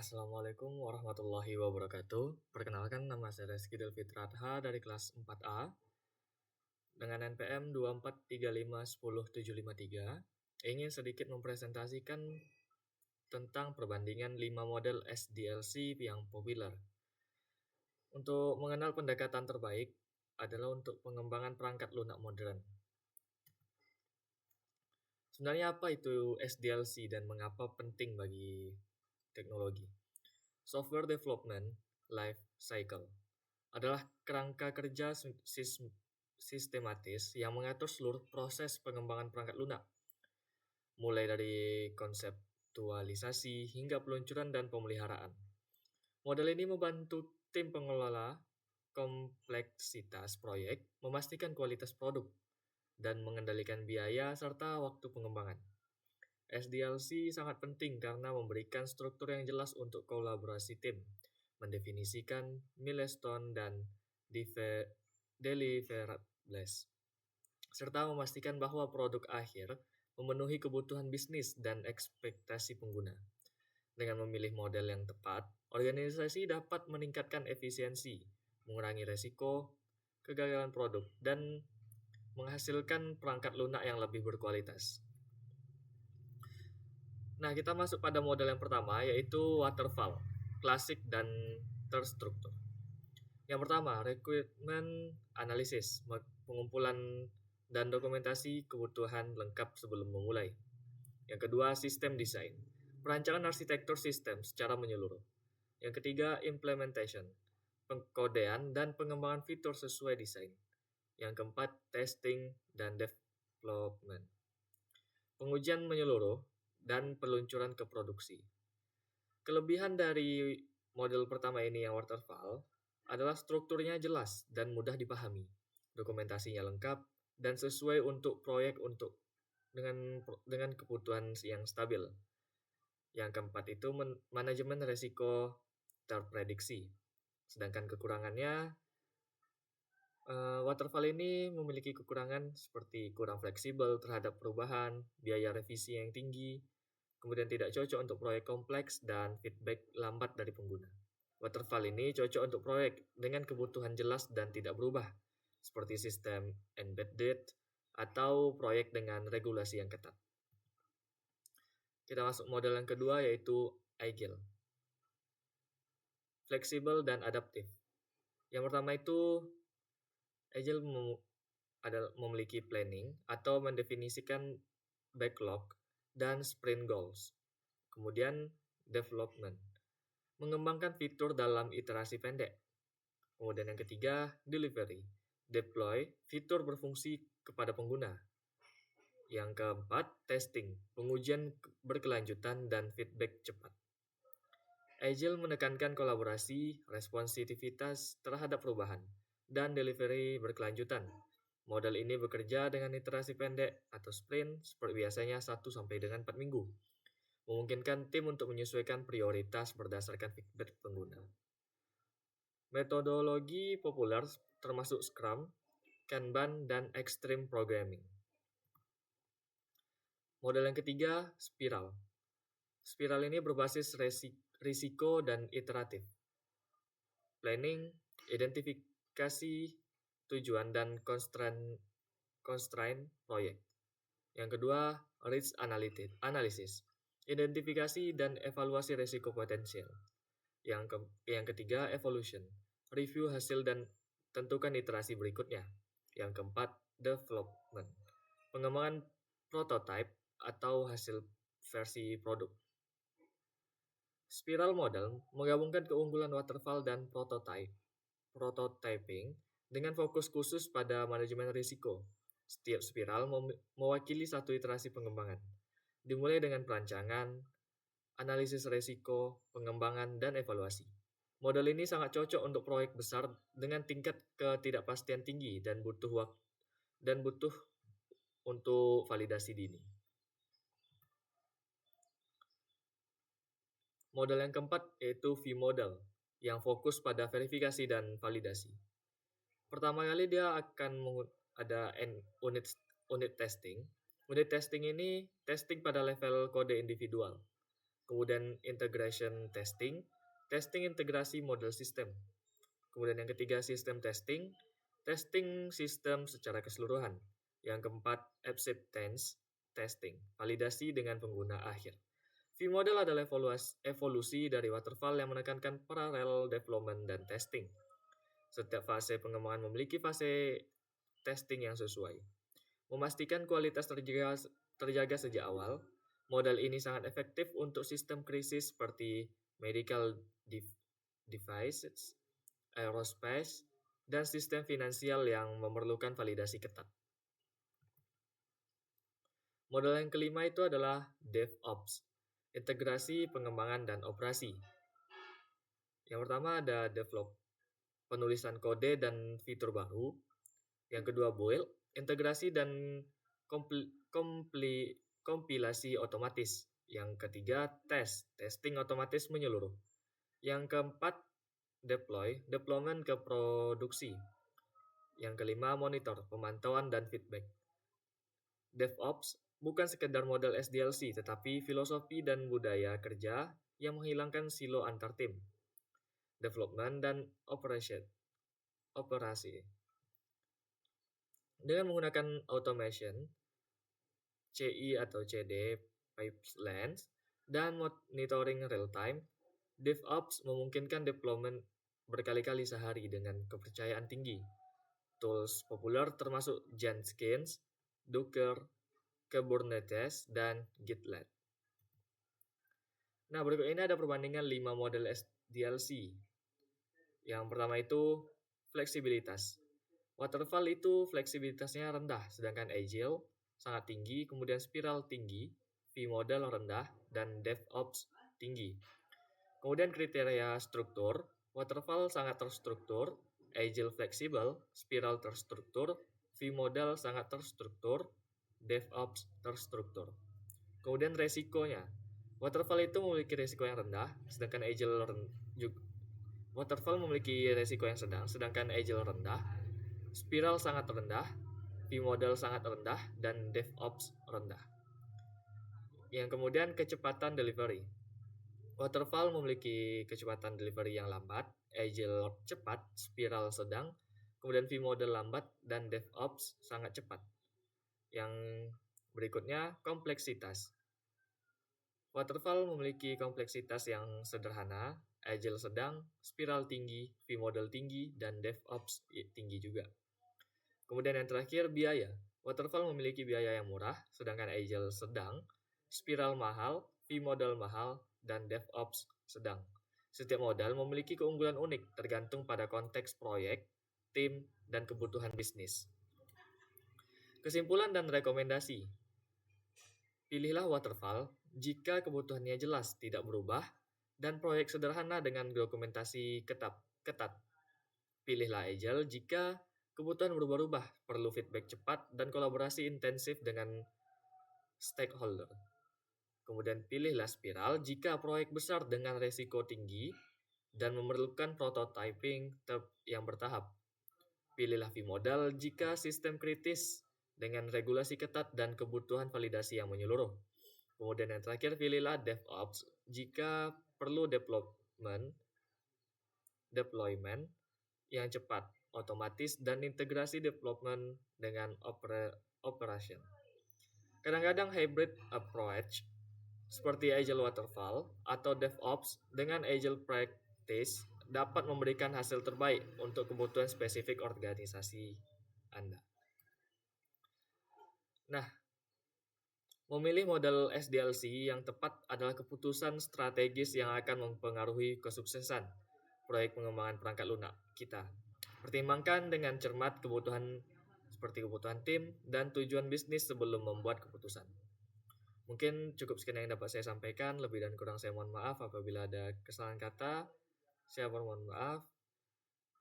Assalamualaikum warahmatullahi wabarakatuh. Perkenalkan, nama saya Reski Delvi Tradha dari kelas 4A dengan NPM 24351073. Ingin sedikit mempresentasikan tentang perbandingan 5 model SDLC yang populer. Untuk mengenal pendekatan terbaik adalah untuk pengembangan perangkat lunak modern. Sebenarnya apa itu SDLC dan mengapa penting bagi teknologi? Software Development Life Cycle adalah kerangka kerja sistematis yang mengatur seluruh proses pengembangan perangkat lunak, mulai dari konseptualisasi hingga peluncuran dan pemeliharaan. Model ini membantu tim pengelola kompleksitas proyek, memastikan kualitas produk, dan mengendalikan biaya serta waktu pengembangan. SDLC sangat penting karena memberikan struktur yang jelas untuk kolaborasi tim, mendefinisikan milestone dan deliverables, serta memastikan bahwa produk akhir memenuhi kebutuhan bisnis dan ekspektasi pengguna. Dengan memilih model yang tepat, organisasi dapat meningkatkan efisiensi, mengurangi resiko kegagalan produk, dan menghasilkan perangkat lunak yang lebih berkualitas. Nah, kita masuk pada model yang pertama, yaitu waterfall, klasik dan terstruktur. Yang pertama, requirement analysis, pengumpulan dan dokumentasi kebutuhan lengkap sebelum memulai. Yang kedua, sistem desain, perancangan arsitektur sistem secara menyeluruh. Yang ketiga, implementation, pengkodean dan pengembangan fitur sesuai desain. Yang keempat, testing dan development, pengujian menyeluruh dan peluncuran ke produksi. Kelebihan dari model pertama ini yang waterfall adalah strukturnya jelas dan mudah dipahami, dokumentasinya lengkap dan sesuai untuk proyek dengan kebutuhan yang stabil. Yang keempat itu manajemen resiko terprediksi. Sedangkan kekurangannya, waterfall ini memiliki kekurangan seperti kurang fleksibel terhadap perubahan, biaya revisi yang tinggi, kemudian tidak cocok untuk proyek kompleks, dan feedback lambat dari pengguna. Waterfall ini cocok untuk proyek dengan kebutuhan jelas dan tidak berubah, seperti sistem embedded atau proyek dengan regulasi yang ketat. Kita masuk model yang kedua, yaitu Agile, fleksibel dan adaptif. Yang pertama itu Agile memiliki planning atau mendefinisikan backlog dan sprint goals. Kemudian development, mengembangkan fitur dalam iterasi pendek. Kemudian yang ketiga, delivery, deploy fitur berfungsi kepada pengguna. Yang keempat, testing, pengujian berkelanjutan dan feedback cepat. Agile menekankan kolaborasi, responsivitas terhadap perubahan, dan delivery berkelanjutan. Model ini bekerja dengan iterasi pendek atau sprint, seperti biasanya 1 sampai dengan 4 minggu. Memungkinkan tim untuk menyesuaikan prioritas berdasarkan feedback pengguna. Metodologi populer termasuk Scrum, Kanban, dan Extreme Programming. Model yang ketiga, spiral. Spiral ini berbasis risiko dan iteratif. Planning, identifikasi tujuan dan constraint proyek. Yang kedua, risk analysis, identifikasi dan evaluasi risiko potensial. Yang ketiga, evolution, review hasil dan tentukan iterasi berikutnya. Yang keempat, development, pengembangan prototype atau hasil versi produk. Spiral model menggabungkan keunggulan waterfall dan prototyping dengan fokus khusus pada manajemen risiko. Setiap spiral mewakili satu iterasi pengembangan, dimulai dengan perancangan, analisis risiko, pengembangan, dan evaluasi. Model ini sangat cocok untuk proyek besar dengan tingkat ketidakpastian tinggi dan butuh untuk validasi dini. Model yang keempat yaitu V-model, yang fokus pada verifikasi dan validasi. Pertama kali dia akan ada unit testing. Unit testing ini testing pada level kode individual. Kemudian integration testing, testing integrasi model sistem. Kemudian yang ketiga sistem testing, testing sistem secara keseluruhan. Yang keempat acceptance testing, validasi dengan pengguna akhir. V-model adalah evolusi dari waterfall yang menekankan parallel development dan testing. Setiap fase pengembangan memiliki fase testing yang sesuai. Memastikan kualitas terjaga sejak awal, model ini sangat efektif untuk sistem krisis seperti medical devices, aerospace, dan sistem finansial yang memerlukan validasi ketat. Model yang kelima itu adalah DevOps, integrasi, pengembangan, dan operasi. Yang pertama ada develop, penulisan kode dan fitur baru. Yang kedua build, integrasi dan kompilasi otomatis. Yang ketiga testing otomatis menyeluruh. Yang keempat deployment ke produksi. Yang kelima monitor, pemantauan dan feedback. DevOps bukan sekedar model SDLC, tetapi filosofi dan budaya kerja yang menghilangkan silo antar tim. Development dan operasi. Dengan menggunakan automation, CI atau CD pipelines, dan monitoring real-time, DevOps memungkinkan deployment berkali-kali sehari dengan kepercayaan tinggi. Tools populer termasuk Jenkins, Docker, Kubernetes, dan GitLab. Nah, berikut ini ada perbandingan 5 model SDLC. Yang pertama itu fleksibilitas. Waterfall itu fleksibilitasnya rendah, sedangkan Agile sangat tinggi, kemudian spiral tinggi, V-model rendah, dan DevOps tinggi. Kemudian kriteria struktur, Waterfall sangat terstruktur, Agile fleksibel, spiral terstruktur, V-model sangat terstruktur, DevOps terstruktur. Kemudian resikonya, Waterfall itu memiliki resiko yang rendah, sedangkan Waterfall memiliki resiko yang sedang, sedangkan Agile rendah, spiral sangat rendah, V-model sangat rendah, dan DevOps rendah. Yang kemudian kecepatan delivery. Waterfall memiliki kecepatan delivery yang lambat, Agile cepat, spiral sedang, kemudian V-model lambat, dan DevOps sangat cepat. Yang berikutnya kompleksitas. Waterfall memiliki kompleksitas yang sederhana, Agile sedang, spiral tinggi, V-model tinggi, dan DevOps tinggi juga. Kemudian yang terakhir biaya. Waterfall memiliki biaya yang murah, sedangkan Agile sedang, spiral mahal, V-model mahal, dan DevOps sedang. Setiap model memiliki keunggulan unik tergantung pada konteks proyek, tim, dan kebutuhan bisnis. Kesimpulan dan rekomendasi. Pilihlah Waterfall jika kebutuhannya jelas, tidak berubah, dan proyek sederhana dengan dokumentasi ketat. Pilihlah Agile jika kebutuhan berubah-ubah, perlu feedback cepat, dan kolaborasi intensif dengan stakeholder. Kemudian pilihlah Spiral jika proyek besar dengan resiko tinggi dan memerlukan prototyping yang bertahap. Pilihlah V-model jika sistem kritis dengan regulasi ketat dan kebutuhan validasi yang menyeluruh. Kemudian yang terakhir, pilihlah DevOps jika perlu deployment yang cepat, otomatis, dan integrasi development dengan operation. Kadang-kadang hybrid approach seperti Agile Waterfall atau DevOps dengan Agile Practice dapat memberikan hasil terbaik untuk kebutuhan spesifik organisasi Anda. Nah, memilih model SDLC yang tepat adalah keputusan strategis yang akan mempengaruhi kesuksesan proyek pengembangan perangkat lunak kita. Pertimbangkan dengan cermat kebutuhan seperti kebutuhan tim dan tujuan bisnis sebelum membuat keputusan. Mungkin cukup sekian yang dapat saya sampaikan. Lebih dan kurang saya mohon maaf apabila ada kesalahan kata. Saya mohon maaf.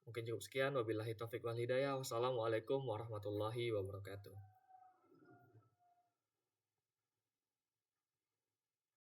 Mungkin cukup sekian. Wabillahi taufiq wal hidayah. Wassalamualaikum warahmatullahi wabarakatuh.